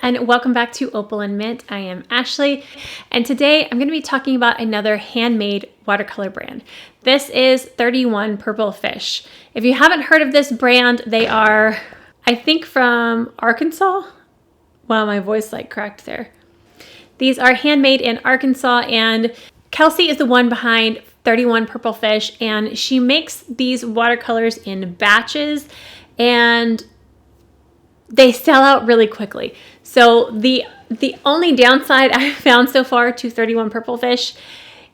and welcome back to Opal&Mint. I am Ashley, and today I'm going to be talking about another handmade watercolor brand. This is 31 Purple Fish. If you haven't heard of this brand, they are, I think, from Arkansas. Wow, my voice like cracked there. These are handmade in Arkansas, and Kelsey is the one behind 31 Purple Fish, and she makes these watercolors in batches, and they sell out really quickly. So the only downside I've found so far to 31 Purple Fish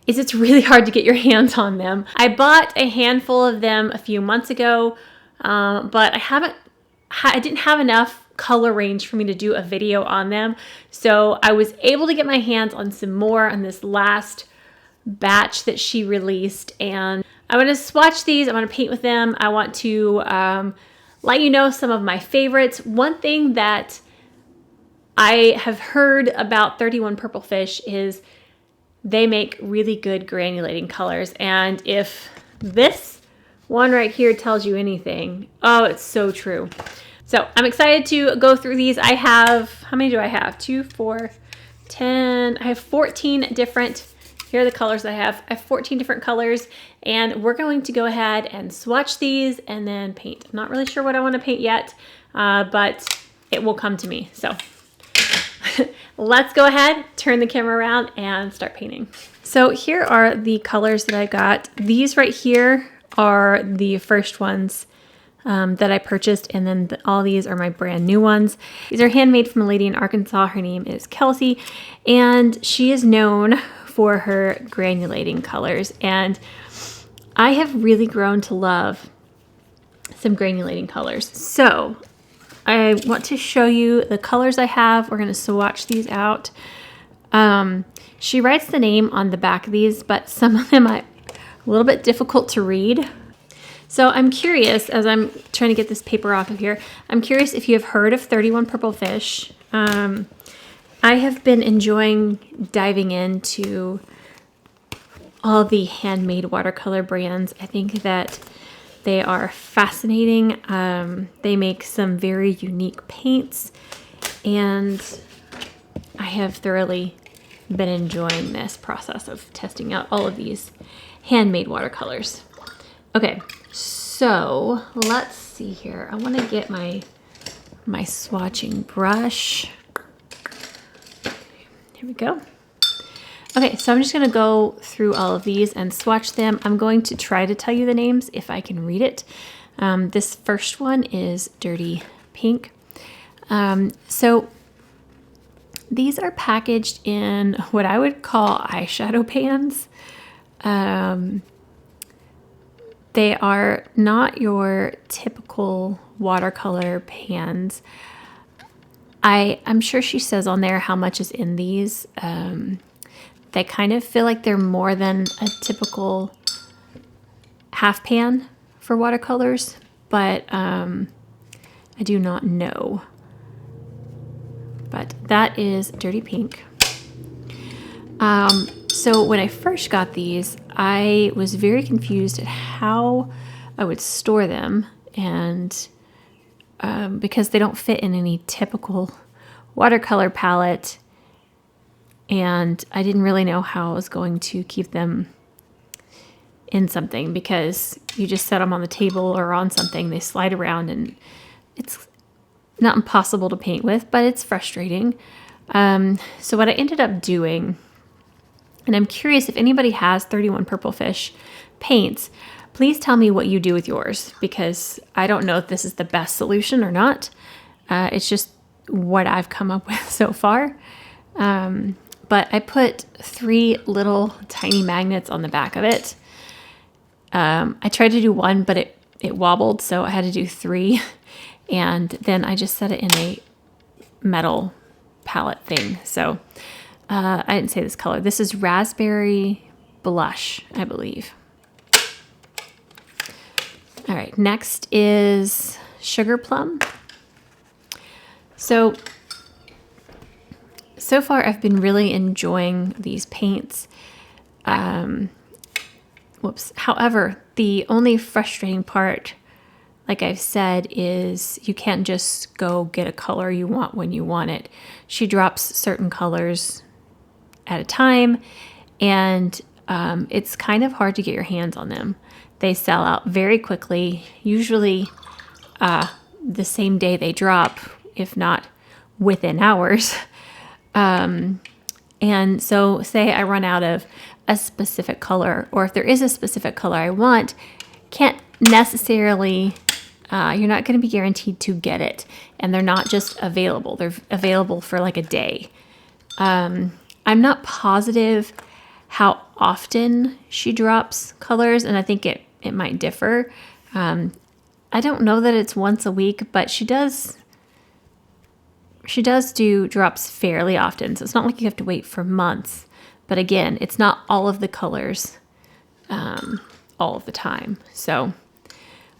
is it's really hard to get your hands on them. I bought a handful of them a few months ago, but I didn't have enough color range for me to do a video on them. So I was able to get my hands on some more on this last batch that she released, and I want to swatch these. I want to paint with them. I want to let you know some of my favorites. One thing that I have heard about 31 Purple Fish is they make really good granulating colors. And if this one right here tells you anything, oh, it's so true. So I'm excited to go through these. I have, how many do I have? 2, 4, 10. I have 14 different. Here are the colors I have. I have 14 different colors, and we're going to go ahead and swatch these and then paint. I'm not really sure what I want to paint yet, but it will come to me. So let's go ahead, turn the camera around, and start painting. So here are the colors that I got. These right here are the first ones that I purchased, and then all these are my brand new ones. These are handmade from a lady in Arkansas. Her name is Kelsey, and she is known for her granulating colors, and I have really grown to love some granulating colors. So I want to show you the colors I have. We're going to swatch these out. She writes the name on the back of these, but some of them are a little bit difficult to read. So I'm curious, as I'm trying to get this paper off of here, I'm curious if you have heard of 31 Purple Fish. I have been enjoying diving into all the handmade watercolor brands. I think that they are fascinating. They make some very unique paints, and I have thoroughly been enjoying this process of testing out all of these handmade watercolors. Okay, so let's see here. I want to get my swatching brush. Here we go. Okay, so I'm just going to go through all of these and swatch them. I'm going to try to tell you the names if I can read it. This first one is Dirty Pink. So these are packaged in what I would call eyeshadow pans. They are not your typical watercolor pans. I'm sure she says on there how much is in these. They kind of feel like they're more than a typical half pan for watercolors, but I do not know. But that is Dirty Pink. So when I first got these, I was very confused at how I would store them, and because they don't fit in any typical watercolor palette, and I didn't really know how I was going to keep them in something, because you just set them on the table or on something, they slide around, and it's not impossible to paint with, but it's frustrating. So what I ended up doing, and I'm curious if anybody has 31 Purple Fish paints, please tell me what you do with yours, because I don't know if this is the best solution or not. It's just what I've come up with so far. But I put 3 little tiny magnets on the back of it. I tried to do 1, but it wobbled, so I had to do 3. And then I just set it in a metal palette thing. So I didn't say this color. This is Raspberry Blush, I believe. All right, next is Sugar Plum. So far I've been really enjoying these paints. However, the only frustrating part, like I've said, is you can't just go get a color you want when you want it. She drops certain colors at a time, and it's kind of hard to get your hands on them. They sell out very quickly, usually the same day they drop, if not within hours. And so say I run out of a specific color, or if there is a specific color I want, can't necessarily, you're not going to be guaranteed to get it. And they're not just available. They're available for like a day. I'm not positive how often she drops colors, and I think it might differ. I don't know that it's once a week, but she does do drops fairly often. So it's not like you have to wait for months. But again, it's not all of the colors all of the time. So,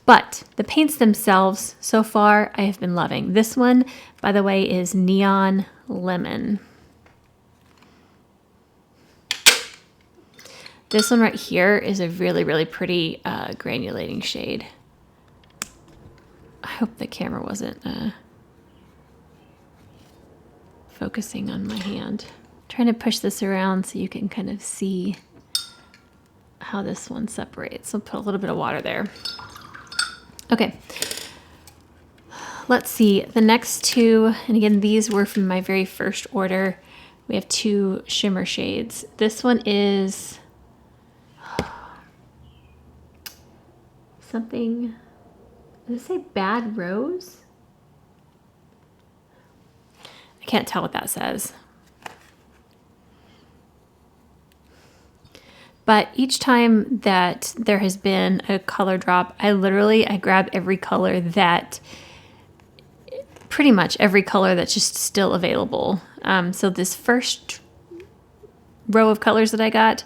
but the paints themselves, so far, I have been loving. This one, by the way, is Neon Lemon. This one right here is a really, really pretty granulating shade. I hope the camera wasn't focusing on my hand. I'm trying to push this around so you can kind of see how this one separates. I'll put a little bit of water there. Okay. Let's see. The next two, and again, these were from my very first order. We have two shimmer shades. This one is something, does it say Bad Rose? I can't tell what that says. But each time that there has been a color drop, I grab every color pretty much every color that's just still available. So this first row of colors that I got,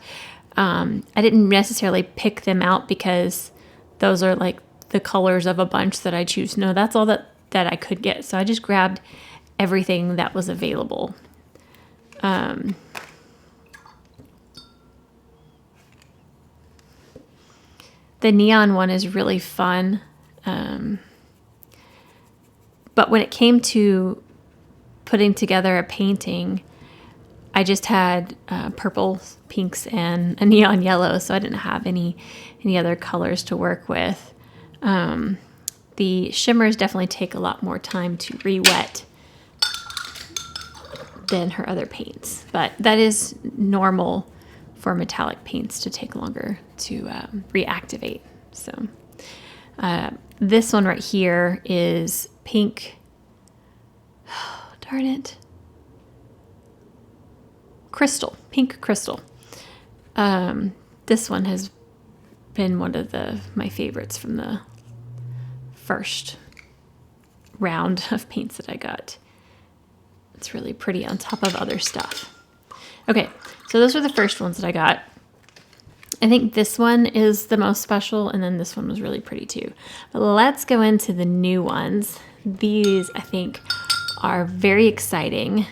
I didn't necessarily pick them out because those are like the colors of a bunch that I choose. No, that's all that I could get. So I just grabbed everything that was available. The neon one is really fun. But when it came to putting together a painting, I just had purple, pinks, and a neon yellow, so I didn't have any other colors to work with. The shimmers definitely take a lot more time to re-wet than her other paints, but that is normal for metallic paints to take longer to reactivate. So this one right here is pink. Oh, darn it. Pink crystal. This one has been one of my favorites from the first round of paints that I got. It's really pretty on top of other stuff. Okay, so those were the first ones that I got. I think this one is the most special, and then this one was really pretty too. But let's go into the new ones. These, I think, are very exciting.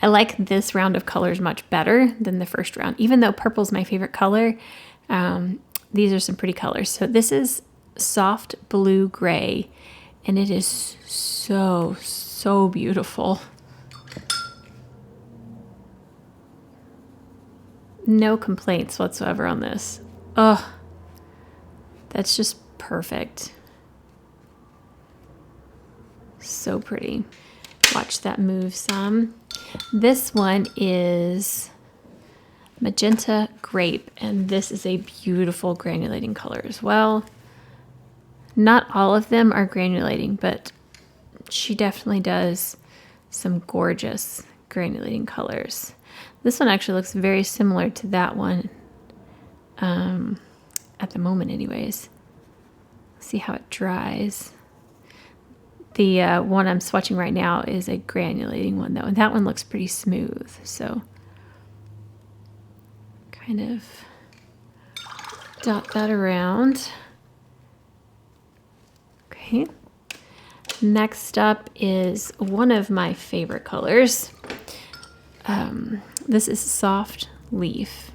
I like this round of colors much better than the first round. Even though purple's my favorite color, these are some pretty colors. So this is soft blue gray, and it is so beautiful. No complaints whatsoever on this. Oh, that's just perfect. So pretty. Watch that move some. This one is magenta grape, and this is a beautiful granulating color as well. Not all of them are granulating, but she definitely does some gorgeous granulating colors. This one actually looks very similar to that one, at the moment anyways. See how it dries. The one I'm swatching right now is a granulating one though, and that one looks pretty smooth. So kind of dot that around. Okay. Next up is one of my favorite colors. This is soft leaf.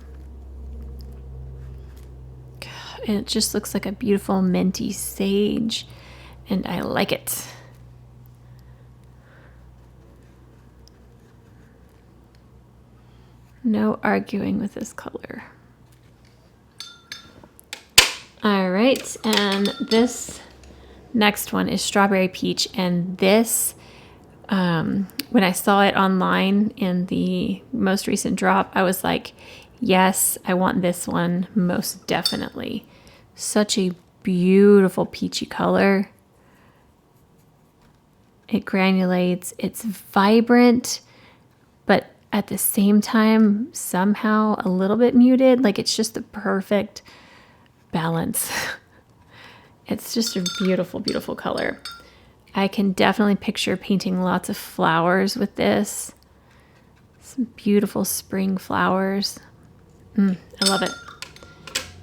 it just looks like a beautiful minty sage, and I like it. No arguing with this color. All right, and this next one is Strawberry Peach, and this, when I saw it online in the most recent drop, I was like, yes, I want this one most definitely. Such a beautiful peachy color. It granulates, it's vibrant, but at the same time, somehow a little bit muted. Like it's just the perfect balance. It's just a beautiful, beautiful color. I can definitely picture painting lots of flowers with this. Some beautiful spring flowers. I love it.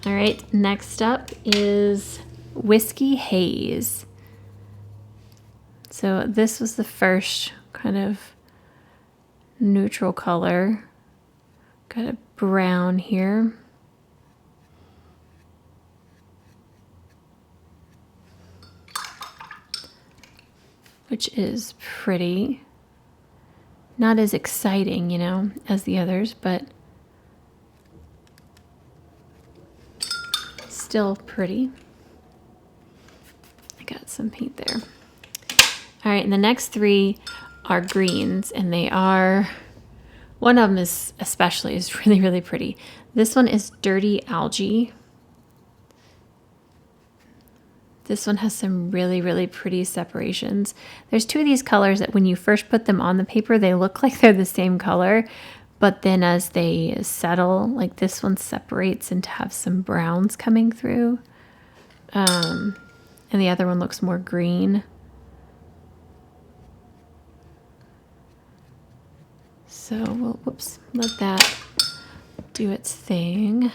All right, next up is Whiskey Haze. So this was the first kind of neutral color. Got a brown here. Which is pretty. Not as exciting, you know, as the others, but still pretty. I got some paint there. All right, and the next three are greens, and they are, one of them is especially is really, really pretty. This one is Dirty Algae. This one has some really, really pretty separations. There's two of these colors that when you first put them on the paper, they look like they're the same color, but then as they settle, like this one separates and to have some browns coming through. And the other one looks more green. So we'll, whoops, let that do its thing.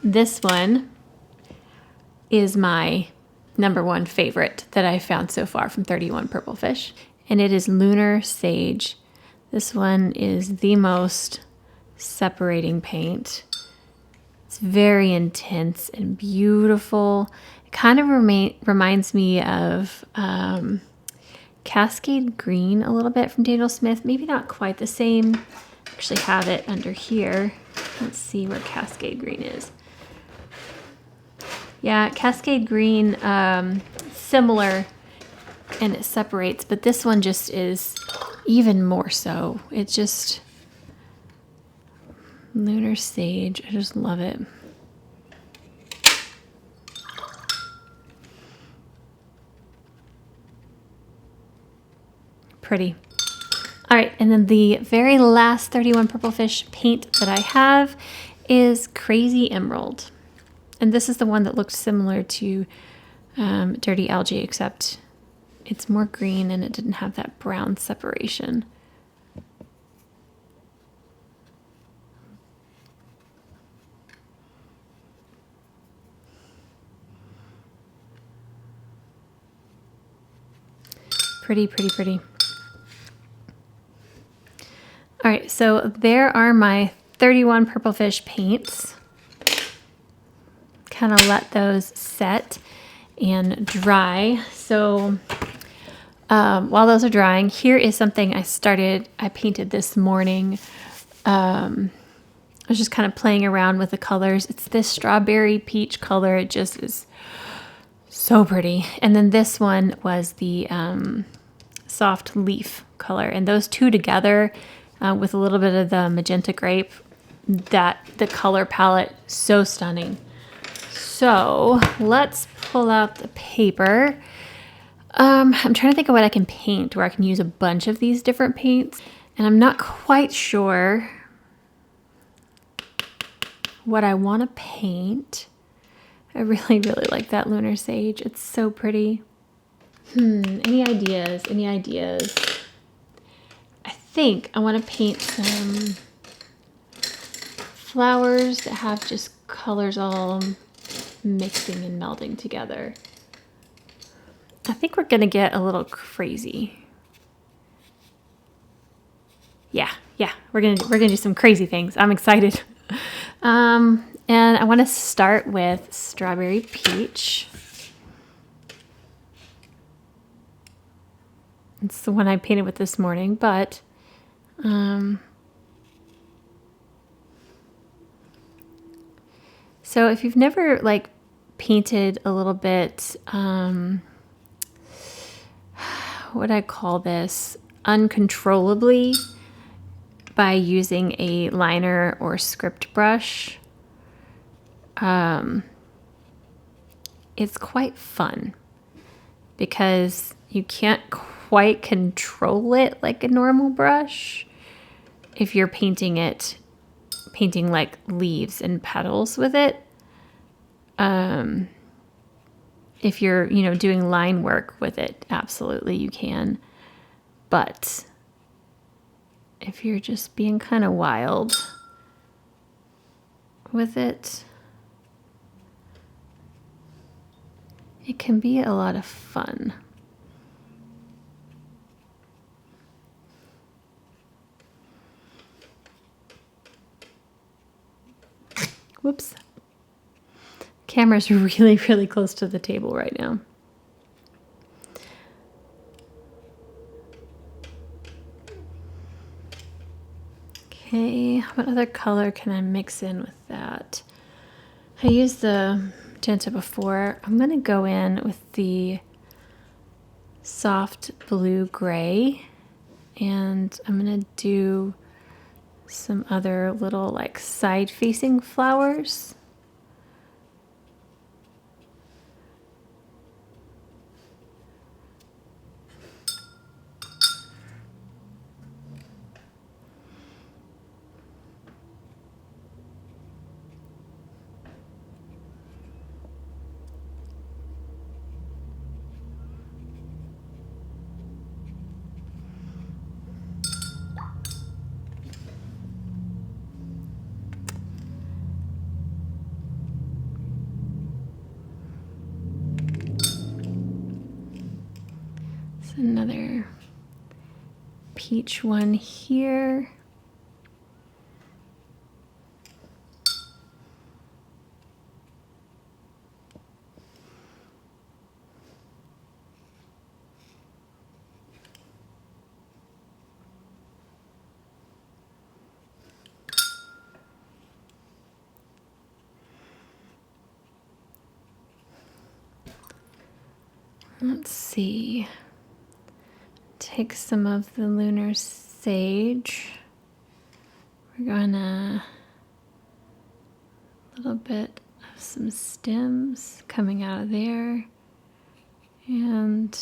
This one is my #1 favorite that I found so far from 31 Purple Fish, and it is Lunar Sage. This one is the most separating paint. It's very intense and beautiful. It kind of reminds me of Cascade Green a little bit from Daniel Smith. Maybe not quite the same. I actually have it under here. Let's see where Cascade Green is. Yeah, Cascade Green, similar, and it separates, but this one just is even more so. It's just Lunar Sage. I just love it. Pretty. All right, and then the very last 31 Purple Fish paint that I have is Crazy Emerald. And this is the one that looks similar to Dirty Algae, except it's more green and it didn't have that brown separation. Pretty, pretty, pretty. All right, so there are my 31 Purple Fish paints. Kind of let those set and dry. So while those are drying, here is something I painted this morning. I was just kind of playing around with the colors. It's this strawberry peach color. It just is so pretty. And then this one was the soft leaf color. And those two together with a little bit of the magenta grape, the color palette, so stunning. So let's pull out the paper. I'm trying to think of what I can paint where I can use a bunch of these different paints. And I'm not quite sure what I want to paint. I really, really like that Lunar Sage. It's so pretty. Any ideas? Any ideas? I think I want to paint some flowers that have just colors all mixing and melding together. I think we're gonna get a little crazy. Yeah, we're gonna do some crazy things. I'm excited. And I want to start with Strawberry Peach. It's the one I painted with this morning, but so if you've never like painted a little bit, what would I call this? Uncontrollably by using a liner or script brush, it's quite fun because you can't quite control it like a normal brush if you're painting like leaves and petals with it. If you're, doing line work with it, absolutely you can. But if you're just being kind of wild with it, it can be a lot of fun. Whoops. Camera's really, really close to the table right now. Okay, what other color can I mix in with that? I used the magenta before. I'm going to go in with the soft blue gray, and I'm going to do some other little like side facing flowers. Another peach one here. Let's see. Take some of the lunar sage. We're gonna a little bit of some stems coming out of there, and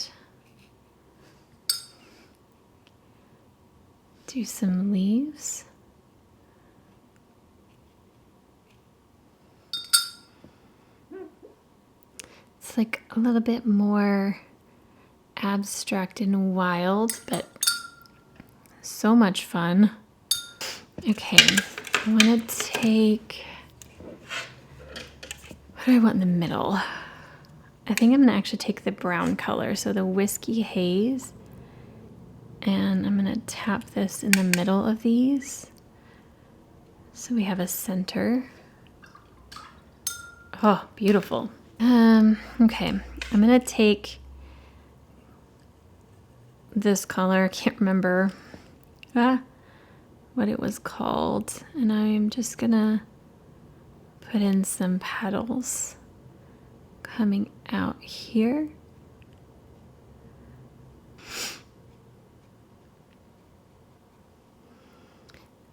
do some leaves. It's like a little bit more abstract and wild, but so much fun. Okay, I want to take, what do I want in the middle? I think I'm going to actually take the brown color, so the Whiskey Haze, and I'm going to tap this in the middle of these so we have a center. Oh, beautiful. Okay, I'm going to take this color, I can't remember what it was called, and I'm just gonna put in some petals coming out here.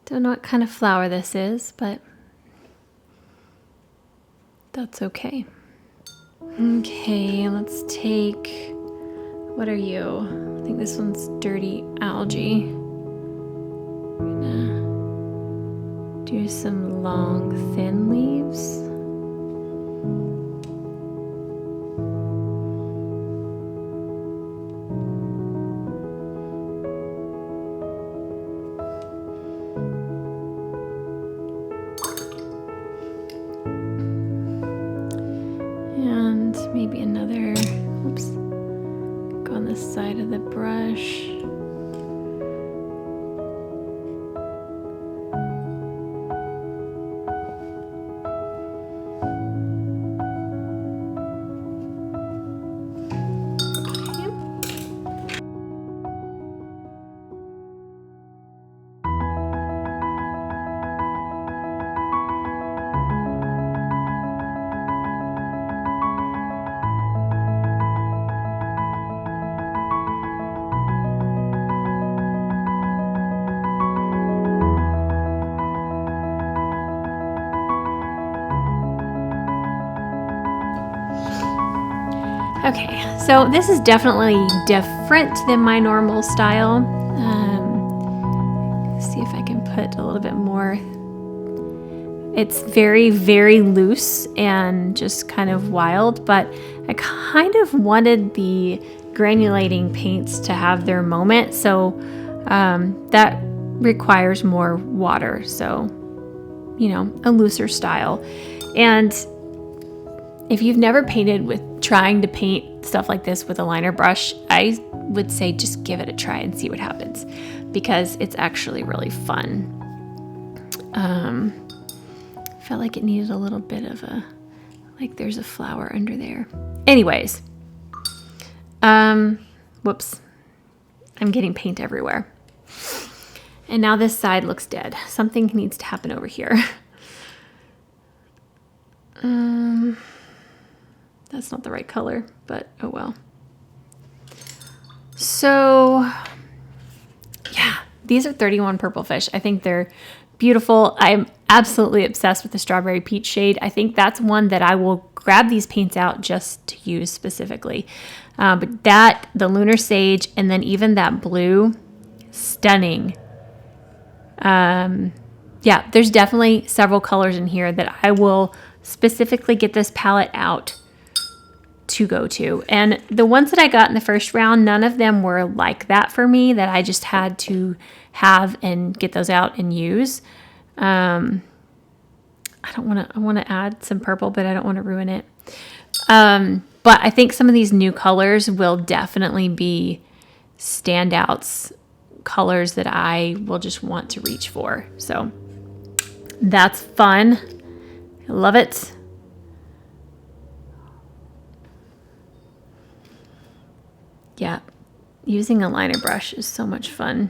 Don't know what kind of flower this is, but that's okay. Okay, let's take, what are you? I think this one's Dirty Algae. I'm gonna do some long, thin leaves. And maybe another, oops, go on the side of the brush. Okay, so this is definitely different than my normal style. See if I can put a little bit more. It's very, very loose and just kind of wild, but I kind of wanted the granulating paints to have their moment, so that requires more water, so, you know, a looser style. And if you've never painted with trying to paint stuff like this with a liner brush, I would say just give it a try and see what happens, because it's actually really fun. Felt like it needed a little bit of a, like there's a flower under there. Anyways, whoops, I'm getting paint everywhere. And now this side looks dead. Something needs to happen over here. That's not the right color, but oh well. So yeah, these are 31 Purple Fish. I think they're beautiful. I'm absolutely obsessed with the Strawberry Peach shade. I think that's one that I will grab these paints out just to use specifically. But that, the Lunar Sage, and then even that blue, stunning. Yeah, there's definitely several colors in here that I will specifically get this palette out to go to. And the ones that I got in the first round, none of them were like that for me, that I just had to have and get those out and use. I want to add some purple, but I don't want to ruin it. But I think some of these new colors will definitely be standouts, colors that I will just want to reach for. So that's fun. I love it. Yeah, using a liner brush is so much fun.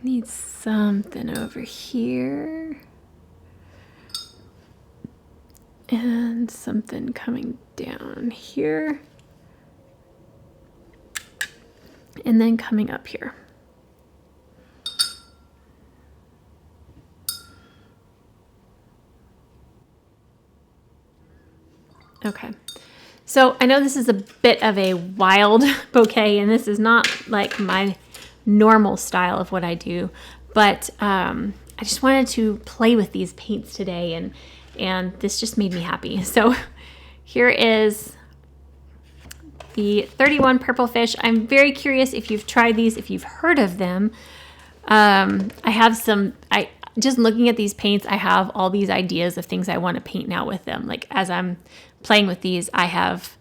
Need something over here. And something coming down here. And then coming up here. Okay, so I know this is a bit of a wild bouquet, and this is not like my normal style of what I do, but I just wanted to play with these paints today, and this just made me happy. So here is the 31 Purple Fish. I'm very curious if you've tried these, if you've heard of them. I have some, just looking at these paints, I have all these ideas of things I want to paint now with them. Like as I'm playing with these, I have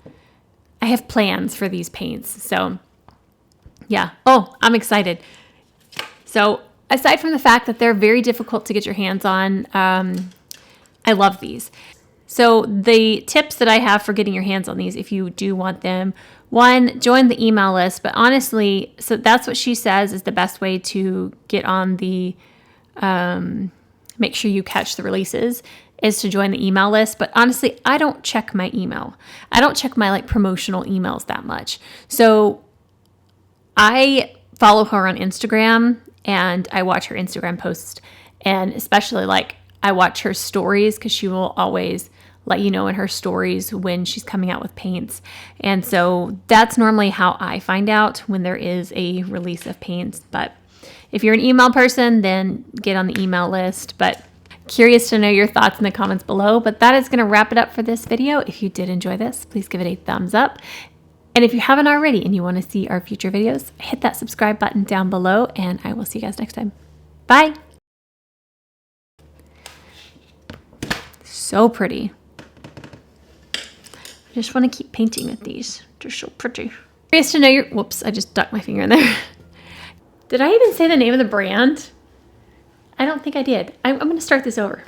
plans for these paints. So yeah. Oh, I'm excited. So aside from the fact that they're very difficult to get your hands on, I love these. So the tips that I have for getting your hands on these, if you do want them, one, join the email list. But honestly, so that's what she says is the best way to get on the, make sure you catch the releases, is to join the email list. But honestly, I don't check my email. I don't check my like promotional emails that much. So I follow her on Instagram and I watch her Instagram posts, and especially like I watch her stories because she will always let you know in her stories when she's coming out with paints. And so that's normally how I find out when there is a release of paints. But if you're an email person, then get on the email list. But curious to know your thoughts in the comments below. But that is going to wrap it up for this video. If you did enjoy this, please give it a thumbs up. And if you haven't already and you want to see our future videos, hit that subscribe button down below, and I will see you guys next time. Bye. So pretty. I just want to keep painting with these. They're so pretty. Curious to know your, whoops, I just stuck my finger in there. Did I even say the name of the brand? I don't think I did. I'm going to start this over.